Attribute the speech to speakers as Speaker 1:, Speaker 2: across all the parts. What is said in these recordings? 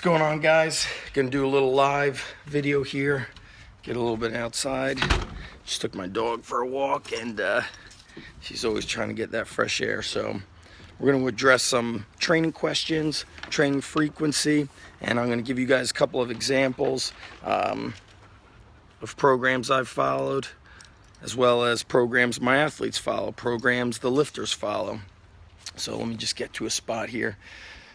Speaker 1: What's going on, guys? Gonna do a little live video here, get a little bit outside. Just took my dog for a walk, and she's always trying to get that fresh air. So we're going to address some training questions, training frequency, and I'm going to give you guys a couple of examples of programs I've followed, as well as programs my athletes follow, programs the lifters follow. So let me just get to a spot here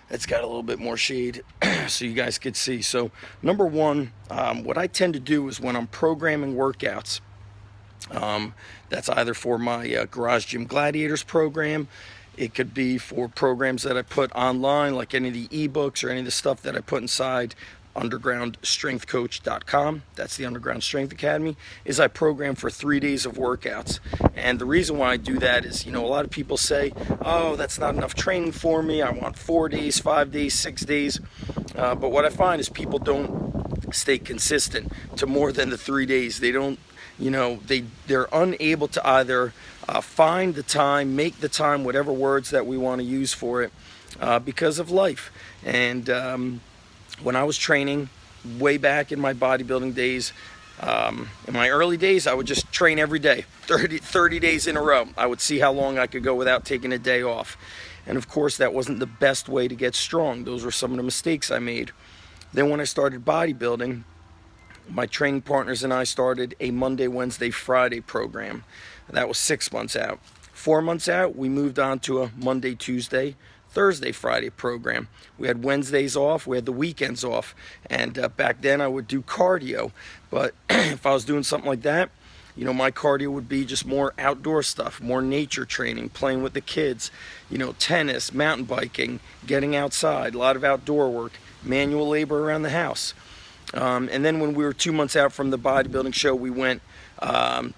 Speaker 1: that's got a little bit more shade so you guys could see. So number one, what I tend to do is when I'm programming workouts, that's either for my Garage Gym Gladiators program. It could be for programs that I put online, like any of the ebooks or any of the stuff that I put inside undergroundstrengthcoach.com. That's the Underground Strength Academy. Is I program for 3 days of workouts. And the reason why I do that is, a lot of people say, oh, that's not enough training for me. I want 4 days, 5 days, 6 days. But what I find is people don't stay consistent to more than the 3 days. They don't, they're unable to either find the time, make the time, whatever words that we want to use for it, because of life. And when I was training way back in my bodybuilding days, in my early days, I would just train every day, 30 days in a row. I would see how long I could go without taking a day off. And of course, that wasn't the best way to get strong. Those were some of the mistakes I made. Then when I started bodybuilding, my training partners and I started a Monday, Wednesday, Friday program. That was 6 months out. 4 months out, we moved on to a Monday, Tuesday, Thursday, Friday program. We had Wednesdays off, we had the weekends off, and back then I would do cardio. But if I was doing something like that, my cardio would be just more outdoor stuff, more nature training, playing with the kids, tennis, mountain biking, getting outside, a lot of outdoor work, manual labor around the house. And then when we were 2 months out from the bodybuilding show, we went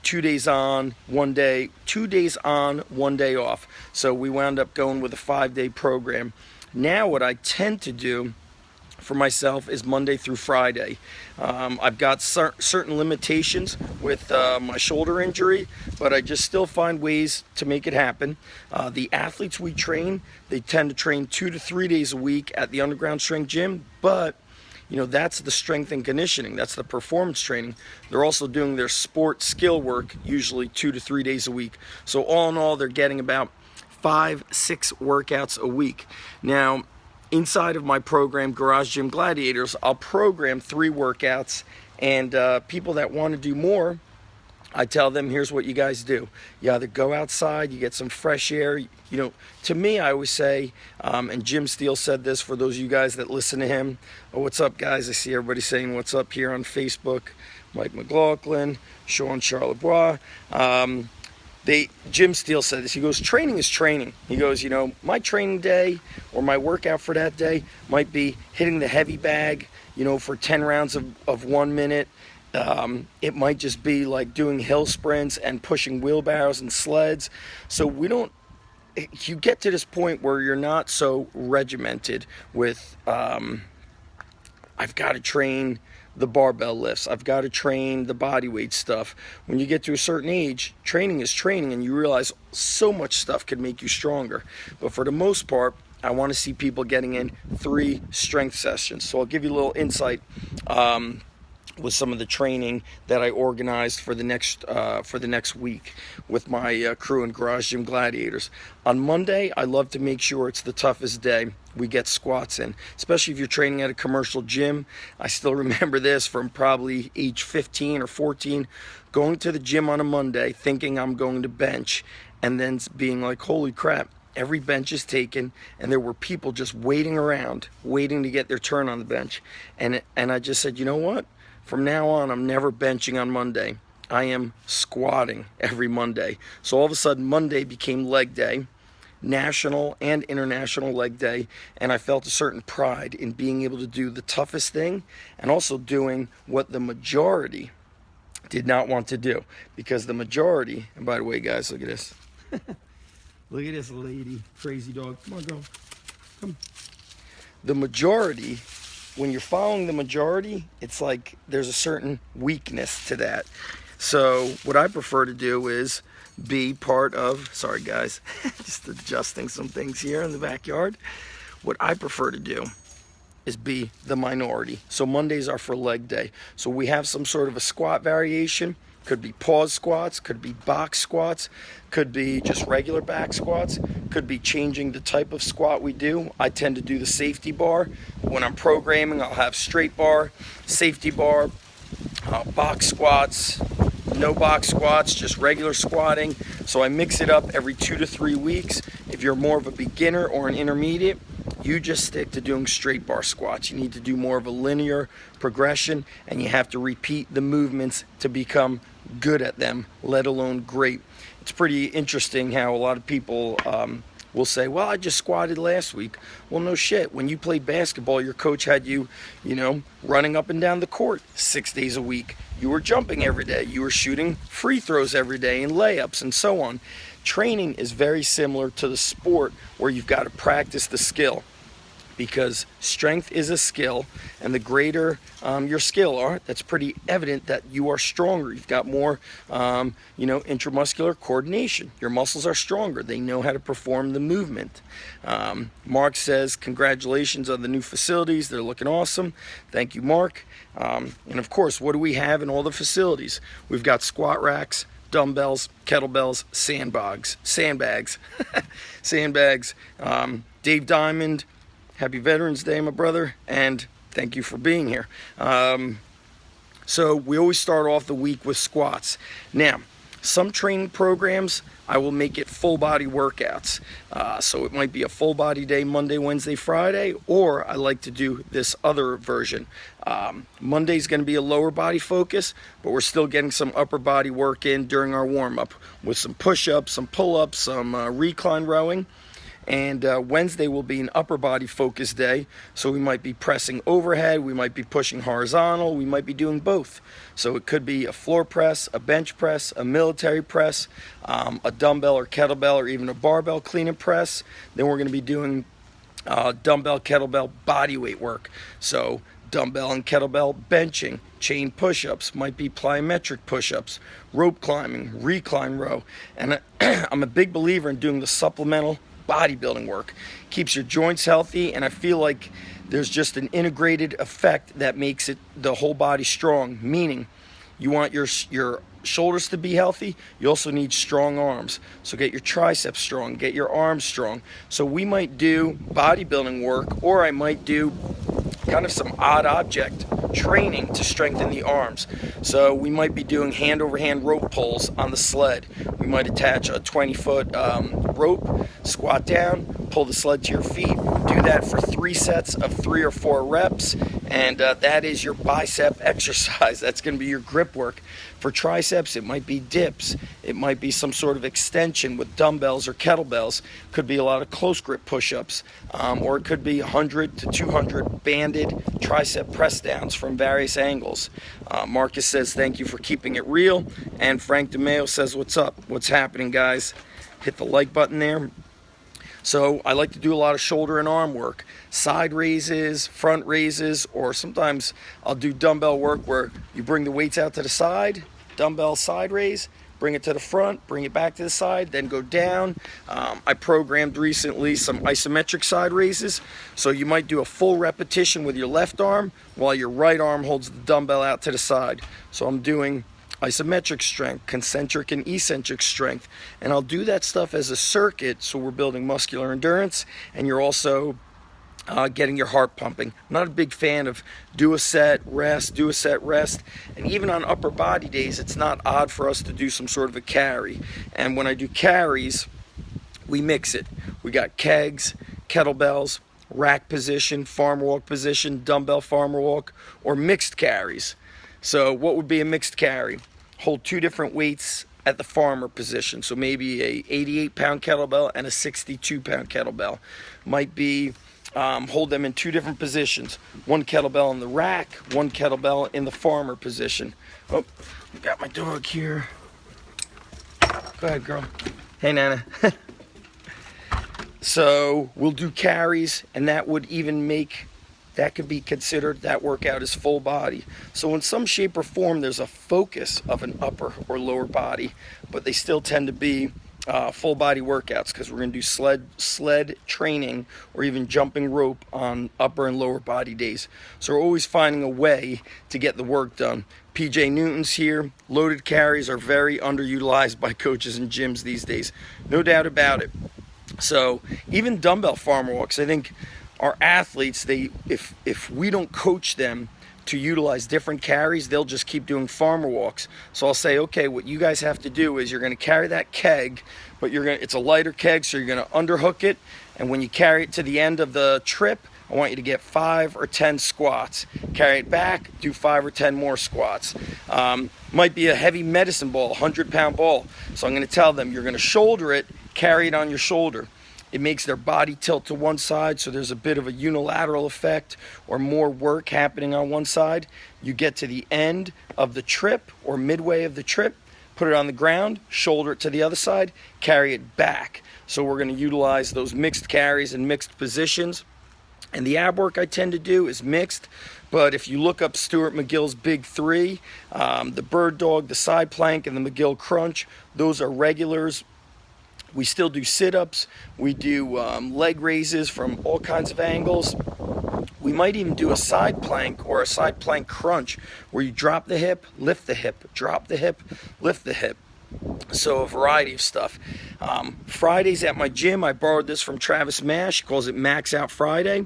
Speaker 1: 2 days on, 1 day, 2 days on, 1 day off. So we wound up going with a 5-day program. Now what I tend to do for myself is Monday through Friday. I've got certain limitations with my shoulder injury, but I just still find ways to make it happen. The athletes we train, they tend to train 2 to 3 days a week at the Underground Strength Gym, but that's the strength and conditioning. That's the performance training. They're also doing their sport skill work usually 2 to 3 days a week. So all in all, they're getting about 5-6 workouts a week. Now, inside of my program, Garage Gym Gladiators, I'll program 3 workouts, and people that want to do more, I tell them, here's what you guys do. You either go outside, you get some fresh air. To me, I always say, and Jim Steele said this for those of you guys that listen to him. Oh, what's up, guys? I see everybody saying what's up here on Facebook. Mike McLaughlin, Sean Charlebois. Jim Steele said this. He goes, training is training. He goes, my training day or my workout for that day might be hitting the heavy bag, for 10 rounds of 1 minute. It might just be like doing hill sprints and pushing wheelbarrows and sleds. So you get to this point where you're not so regimented with, I've got to train the barbell lifts, I've got to train the body weight stuff. When you get to a certain age, training is training, and you realize so much stuff could make you stronger. But for the most part, I want to see people getting in 3 strength sessions. So I'll give you a little insight with some of the training that I organized for the next week with my crew in Garage Gym Gladiators. On Monday, I love to make sure it's the toughest day. We get squats in, especially if you're training at a commercial gym. I still remember this from probably age 15 or 14, going to the gym on a Monday thinking I'm going to bench, and then being like, holy crap, every bench is taken, and there were people just waiting around, waiting to get their turn on the bench. And I just said, you know what? From now on, I'm never benching on Monday. I am squatting every Monday. So all of a sudden, Monday became leg day, national and international leg day, and I felt a certain pride in being able to do the toughest thing and also doing what the majority did not want to do. Because the majority, and by the way, guys, look at this. Look at this lady, crazy dog. Come on, girl. Come. The majority, when you're following the majority, it's like there's a certain weakness to that. So what I prefer to do is be part of, sorry guys, just adjusting some things here in the backyard. What I prefer to do is be the minority. So Mondays are for leg day. So we have some sort of a squat variation. Could be pause squats, could be box squats, could be just regular back squats, could be changing the type of squat we do. I tend to do the safety bar. When I'm programming, I'll have straight bar, safety bar, box squats, no box squats, just regular squatting. So I mix it up every 2 to 3 weeks. If you're more of a beginner or an intermediate, you just stick to doing straight bar squats. You need to do more of a linear progression, and you have to repeat the movements to become good at them, let alone great. It's pretty interesting how a lot of people will say, well, I just squatted last week. Well, no shit. When you played basketball, your coach had you, running up and down the court 6 days a week. You were jumping every day. You were shooting free throws every day and layups and so on. Training is very similar to the sport where you've got to practice the skill, because strength is a skill, and the greater your skill are, that's pretty evident that you are stronger. You've got more, intramuscular coordination. Your muscles are stronger. They know how to perform the movement. Mark says, congratulations on the new facilities. They're looking awesome. Thank you, Mark. And of course, what do we have in all the facilities? We've got squat racks, dumbbells, kettlebells, sandbags. Dave Diamond, happy Veterans Day, my brother, and thank you for being here. So we always start off the week with squats. Now, some training programs, I will make it full body workouts. So it might be a full body day, Monday, Wednesday, Friday, or I like to do this other version. Monday's going to be a lower body focus, but we're still getting some upper body work in during our warm up with some push-ups, some pull-ups, some recline rowing. And Wednesday will be an upper body focus day, so we might be pressing overhead, we might be pushing horizontal, we might be doing both. So it could be a floor press, a bench press, a military press, a dumbbell or kettlebell, or even a barbell clean and press. Then we're going to be doing dumbbell, kettlebell, body weight work. So dumbbell and kettlebell benching, chain push-ups, might be plyometric push-ups, rope climbing, recline row. And I'm a big believer in doing the supplemental bodybuilding work. Keeps your joints healthy, and I feel like there's just an integrated effect that makes it the whole body strong, meaning you want your shoulders to be healthy, you also need strong arms. So get your triceps strong, get your arms strong. So we might do bodybuilding work, or I might do kind of some odd object training to strengthen the arms. So we might be doing hand over hand rope pulls on the sled. We might attach a 20-foot rope, squat down, pull the sled to your feet, do that for 3 sets of 3 or 4 reps, and that is your bicep exercise. That's going to be your grip work. For triceps, it might be dips, it might be some sort of extension with dumbbells or kettlebells, could be a lot of close grip push-ups, or it could be 100 to 200 banded tricep press downs from various angles. Marcus says thank you for keeping it real, and Frank DeMeo says what's up, what's happening, guys. Hit the like button there. So I like to do a lot of shoulder and arm work, side raises, front raises, or sometimes I'll do dumbbell work where you bring the weights out to the side, dumbbell side raise, bring it to the front, bring it back to the side, then go down. I programmed recently some isometric side raises, so you might do a full repetition with your left arm while your right arm holds the dumbbell out to the side. So I'm doing isometric strength, concentric and eccentric strength, and I'll do that stuff as a circuit, so we're building muscular endurance, and you're also getting your heart pumping. I'm not a big fan of do a set, rest, and even on upper body days, it's not odd for us to do some sort of a carry. And when I do carries, we mix it. We got kegs, kettlebells, rack position, farmer walk position, dumbbell farmer walk, or mixed carries. So what would be a mixed carry? Hold 2 different weights at the farmer position. So maybe a 88-pound kettlebell and a 62-pound kettlebell. Might be hold them in 2 different positions. 1 kettlebell in the rack, 1 kettlebell in the farmer position. Oh, we got my dog here. Go ahead, girl. Hey, Nana. So we'll do carries, and that would even make, that could be considered, that workout is full body. So in some shape or form, there's a focus of an upper or lower body, but they still tend to be full body workouts, because we're going to do sled training or even jumping rope on upper and lower body days. So we're always finding a way to get the work done. PJ Newton's here. Loaded carries are very underutilized by coaches and gyms these days, no doubt about it. So even dumbbell farmer walks, I think our athletes, if we don't coach them to utilize different carries, they'll just keep doing farmer walks. So I'll say, okay, what you guys have to do is you're going to carry that keg, but it's a lighter keg, so you're going to underhook it, and when you carry it to the end of the trip, I want you to get 5 or 10 squats. Carry it back, do 5 or 10 more squats. Might be a heavy medicine ball, 100-pound ball. So I'm going to tell them, you're going to shoulder it, carry it on your shoulder. It makes their body tilt to one side, so there's a bit of a unilateral effect or more work happening on one side. You get to the end of the trip or midway of the trip, put it on the ground, shoulder it to the other side, carry it back. So we're going to utilize those mixed carries and mixed positions. And the ab work I tend to do is mixed, but if you look up Stuart McGill's Big Three, the bird dog, the side plank, and the McGill crunch, those are regulars. We still do sit-ups. We do leg raises from all kinds of angles. We might even do a side plank or a side plank crunch where you drop the hip, lift the hip, drop the hip, lift the hip. So a variety of stuff. Fridays at my gym, I borrowed this from Travis Mash. He calls it Max Out Friday.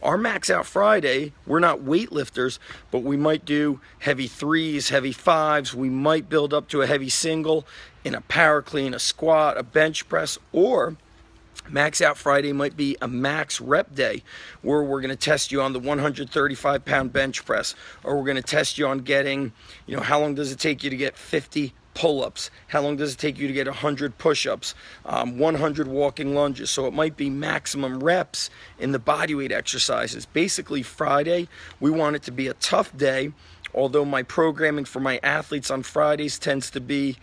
Speaker 1: Our Max Out Friday, we're not weightlifters, but we might do heavy 3s, heavy 5s. We might build up to a heavy single in a power clean, a squat, a bench press, or Max Out Friday might be a max rep day where we're going to test you on the 135-pound bench press, or we're going to test you on getting, how long does it take you to get 50 pull-ups? How long does it take you to get 100 push-ups, 100 walking lunges? So it might be maximum reps in the bodyweight exercises. Basically, Friday, we want it to be a tough day, although my programming for my athletes on Fridays tends to be,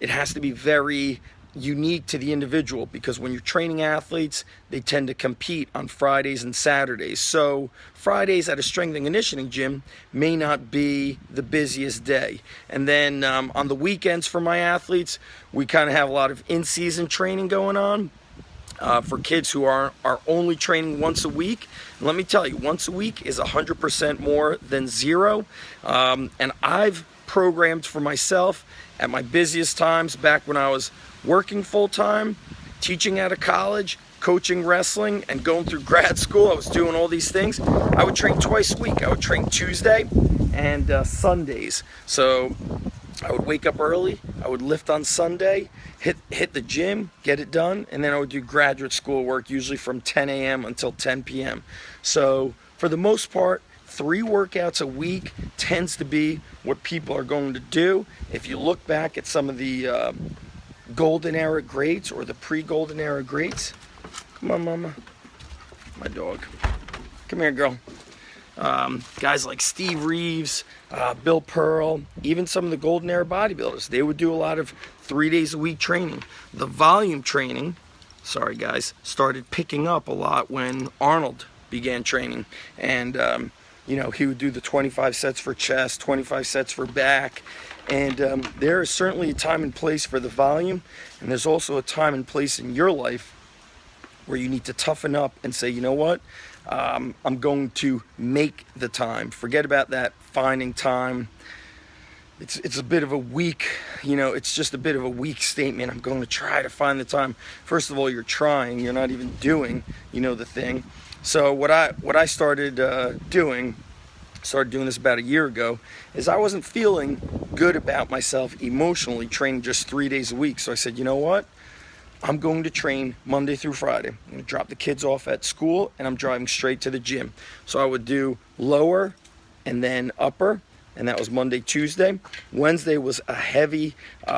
Speaker 1: it has to be very unique to the individual, because when you're training athletes, they tend to compete on Fridays and Saturdays. So Fridays at a strength and conditioning gym may not be the busiest day. And then on the weekends for my athletes, we kind of have a lot of in-season training going on. For kids who are only training once a week, and let me tell you, once a week is 100% more than zero. And I've programmed for myself at my busiest times, back when I was working full-time, teaching out of college, coaching wrestling, and going through grad school. I was doing all these things. I would train twice a week. I would train Tuesday and Sundays. So I would wake up early, I would lift on Sunday, hit the gym, get it done, and then I would do graduate school work, usually from 10 a.m. until 10 p.m. So for the most part, 3 workouts a week tends to be what people are going to do. If you look back at some of the golden era greats or the pre-golden era greats, come on, mama, my dog, come here, girl. Guys like Steve Reeves, Bill Pearl, even some of the golden era bodybuilders, they would do a lot of 3 days a week training. The volume training, sorry guys, started picking up a lot when Arnold began training. And he would do the 25 sets for chest, 25 sets for back. And there is certainly a time and place for the volume, and there's also a time and place in your life where you need to toughen up and say, you know what, I'm going to make the time. Forget about that finding time. It's a bit of a weak, it's just a bit of a weak statement. I'm going to try to find the time. First of all, you're trying, you're not even doing, the thing. So what I started doing this about a year ago, is I wasn't feeling good about myself emotionally training just 3 days a week. So I said, you know what? I'm going to train Monday through Friday. I'm going to drop the kids off at school, and I'm driving straight to the gym. So I would do lower and then upper, and that was Monday, Tuesday. Wednesday was a heavy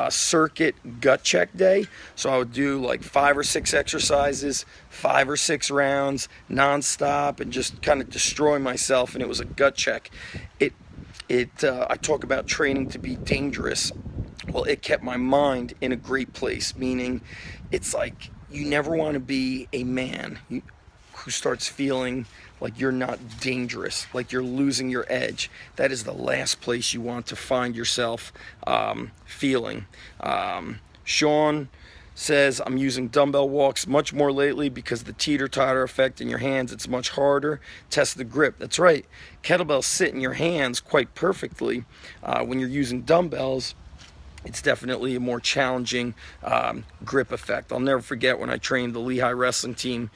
Speaker 1: circuit gut check day. So I would do like 5 or 6 exercises, 5 or 6 rounds, nonstop, and just kind of destroy myself. And it was a gut check. I talk about training to be dangerous. Well, it kept my mind in a great place, meaning it's like you never want to be a man who starts feeling like you're not dangerous, like you're losing your edge. That is the last place you want to find yourself feeling. Sean says, I'm using dumbbell walks much more lately because the teeter-totter effect in your hands, it's much harder. Test the grip. That's right. Kettlebells sit in your hands quite perfectly. When you're using dumbbells, it's definitely a more challenging grip effect. I'll never forget when I trained the Lehigh wrestling team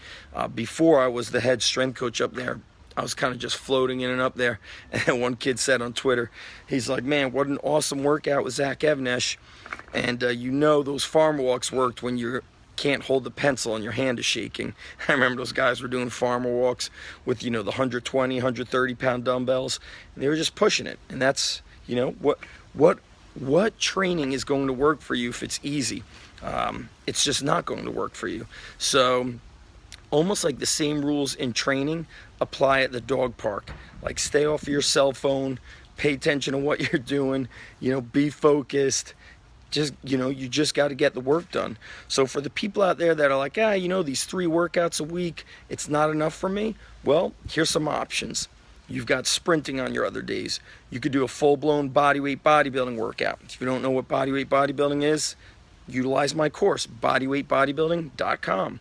Speaker 1: before I was the head strength coach up there. I was kind of just floating in and up there. And one kid said on Twitter, he's like, man, what an awesome workout with Zach Evnesh. And you know those farm walks worked when you can't hold the pencil and your hand is shaking. I remember those guys were doing farmer walks with, the 120, 130 pound dumbbells. And they were just pushing it. And that's, what training is going to work for you if it's easy? It's just not going to work for you. So almost like the same rules in training apply at the dog park. Like, stay off of your cell phone, pay attention to what you're doing, be focused. Just, you just got to get the work done. So for the people out there that are like, these 3 workouts a week, it's not enough for me. Well, here's some options. You've got sprinting on your other days. You could do a full-blown bodyweight bodybuilding workout. If you don't know what bodyweight bodybuilding is, utilize my course, bodyweightbodybuilding.com.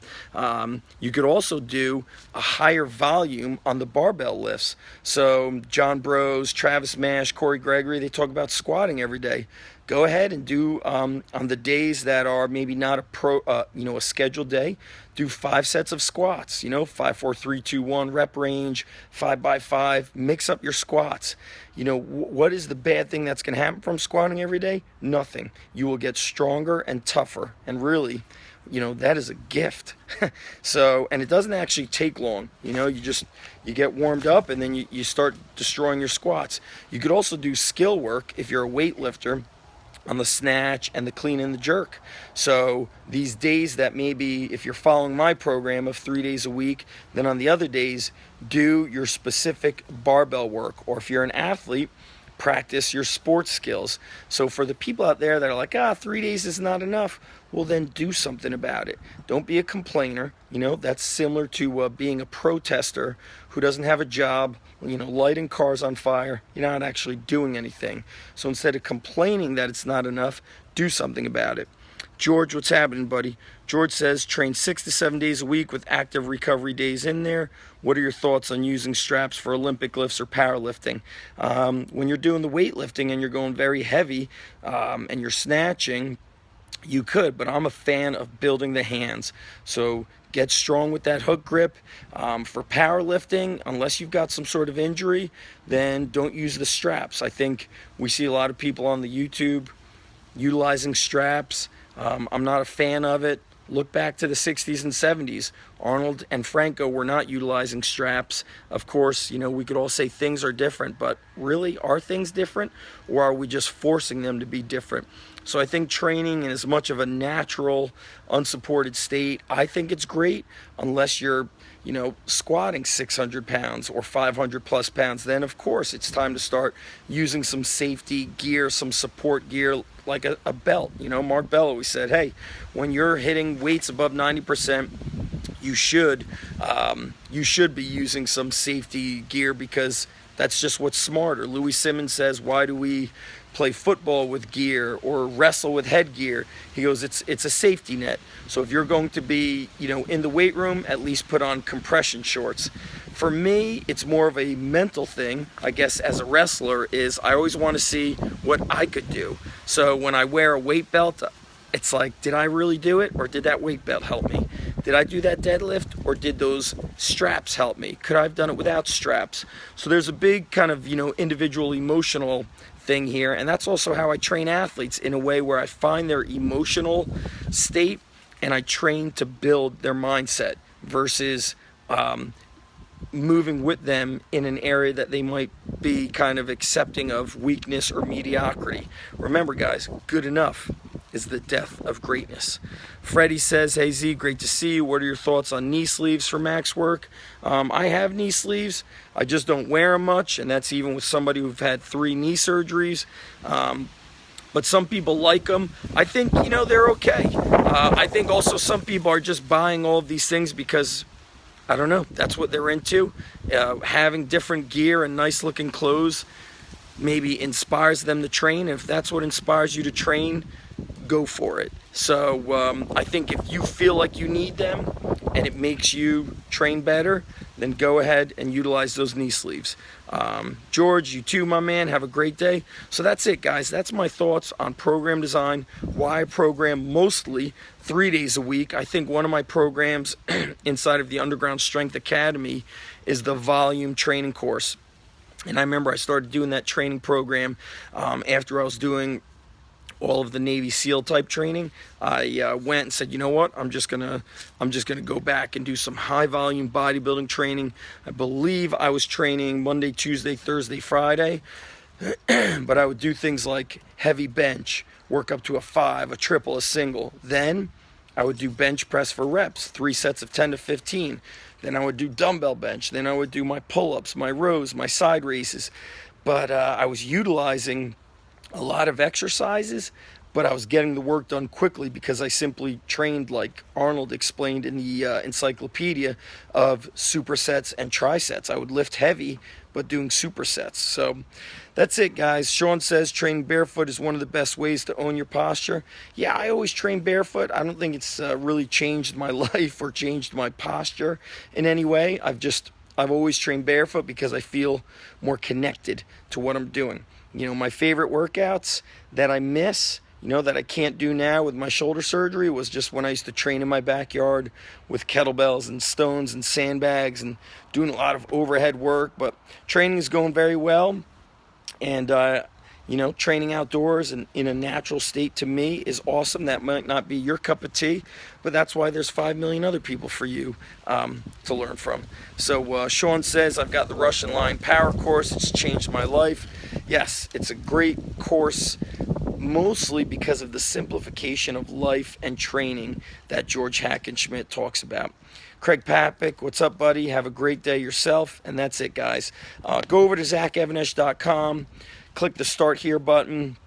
Speaker 1: You could also do a higher volume on the barbell lifts. So John Bros, Travis Mash, Corey Gregory, they talk about squatting every day. Go ahead and do on the days that are maybe not a scheduled day, do 5 sets of squats, 5, 4, 3, 2, 1 rep range, 5 by 5, mix up your squats. What is the bad thing that's going to happen from squatting every day? Nothing. You will get stronger and tougher, and really, that is a gift. So, and it doesn't actually take long. You get warmed up and then you start destroying your squats. You could also do skill work if you're a weightlifter on the snatch and the clean and the jerk. So these days that maybe if you're following my program of 3 days a week, then on the other days do your specific barbell work. Or if you're an athlete, practice your sports skills. So for the people out there that are like, 3 days is not enough, well then do something about it. Don't be a complainer. That's similar to being a protester who doesn't have a job, lighting cars on fire. You're not actually doing anything. So instead of complaining that it's not enough, do something about it. George, what's happening, buddy? George says, train 6 to 7 days a week with active recovery days in there. What are your thoughts on using straps for Olympic lifts or powerlifting? When you're doing the weightlifting and you're going very heavy and you're snatching, you could, but I'm a fan of building the hands. So get strong with that hook grip. For powerlifting, unless you've got some sort of injury, then don't use the straps. I think we see a lot of people on the YouTube utilizing straps. I'm not a fan of it. Look back to the 60s and 70s. Arnold and Franco were not utilizing straps. Of course, we could all say things are different, but really, are things different, or are we just forcing them to be different? So I think training in as much of a natural, unsupported state, I think it's great, unless you're, squatting 600 pounds or 500 plus pounds. Then, of course, it's time to start using some safety gear, some support gear, like a belt. Mark Bell always said, hey, when you're hitting weights above 90%, you should be using some safety gear, because that's just what's smarter. Louis Simmons says, why do we play football with gear or wrestle with headgear? He goes, it's a safety net. So if you're going to be, in the weight room, at least put on compression shorts. For me, it's more of a mental thing, I guess, as a wrestler, is I always want to see what I could do. So when I wear a weight belt, it's like, did I really do it, or did that weight belt help me? Did I do that deadlift, or did those straps help me? Could I have done it without straps? So there's a big kind of, individual emotional thing here, and that's also how I train athletes, in a way where I find their emotional state and I train to build their mindset versus moving with them in an area that they might be kind of accepting of weakness or mediocrity. Remember, guys, good enough is the death of greatness. Freddie says, hey Z, great to see you. What are your thoughts on knee sleeves for max work? I have knee sleeves. I just don't wear them much, and that's even with somebody who've had 3 knee surgeries. But some people like them. I think, they're okay. I think also some people are just buying all of these things because, I don't know, that's what they're into. Having different gear and nice looking clothes maybe inspires them to train. If that's what inspires you to train, go for it. So I think if you feel like you need them and it makes you train better, then go ahead and utilize those knee sleeves. George, you too, my man. Have a great day. So that's it, guys. That's my thoughts on program design, why I program mostly 3 days a week. I think one of my programs inside of the Underground Strength Academy is the volume training course. And I remember I started doing that training program after I was doing all of the Navy SEAL type training. I went and said, you know what, I'm just gonna go back and do some high volume bodybuilding training. I believe I was training Monday, Tuesday, Thursday, Friday, but I would do things like heavy bench, work up to a 5, a triple, a single. Then I would do bench press for reps, 3 sets of 10 to 15. Then I would do dumbbell bench. Then I would do my pull-ups, my rows, my side races. But I was utilizing a lot of exercises, but I was getting the work done quickly because I simply trained like Arnold explained in the encyclopedia of supersets and trisets. I would lift heavy, but doing supersets. So that's it, guys. Sean says training barefoot is one of the best ways to own your posture. Yeah, I always train barefoot. I don't think it's really changed my life or changed my posture in any way. I've always trained barefoot because I feel more connected to what I'm doing. You know, my favorite workouts that I miss, you know, that I can't do now with my shoulder surgery was just when I used to train in my backyard with kettlebells and stones and sandbags and doing a lot of overhead work. But training is going very well. And, you know, training outdoors and in a natural state to me is awesome. That might not be your cup of tea, but that's why there's 5 million other people for you to learn from. So Sean says, I've got the Russian Line Power course. It's changed my life. Yes, it's a great course, mostly because of the simplification of life and training that George Hackenschmidt talks about. Craig Papik, what's up, buddy? Have a great day yourself. And that's it, guys. Go over to zachevanesh.com, click the Start Here button,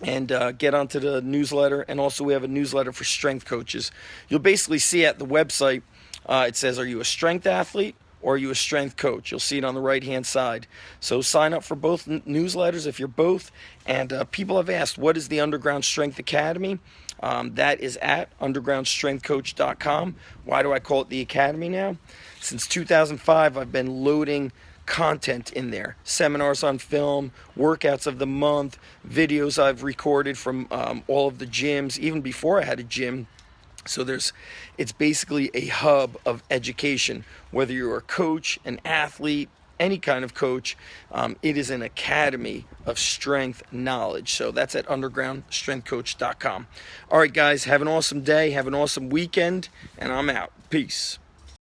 Speaker 1: and get onto the newsletter. And also we have a newsletter for strength coaches. You'll basically see at the website, it says, are you a strength athlete or are you a strength coach? You'll see it on the right-hand side. So sign up for both newsletters if you're both. And people have asked, what is the Underground Strength Academy? That is at undergroundstrengthcoach.com. Why do I call it the Academy now? Since 2005, I've been loading content in there. Seminars on film, workouts of the month, videos I've recorded from all of the gyms, even before I had a gym. So it's basically a hub of education, whether you're a coach, an athlete, any kind of coach. It is an academy of strength knowledge. So that's at undergroundstrengthcoach.com. All right, guys, have an awesome day. Have an awesome weekend, and I'm out. Peace.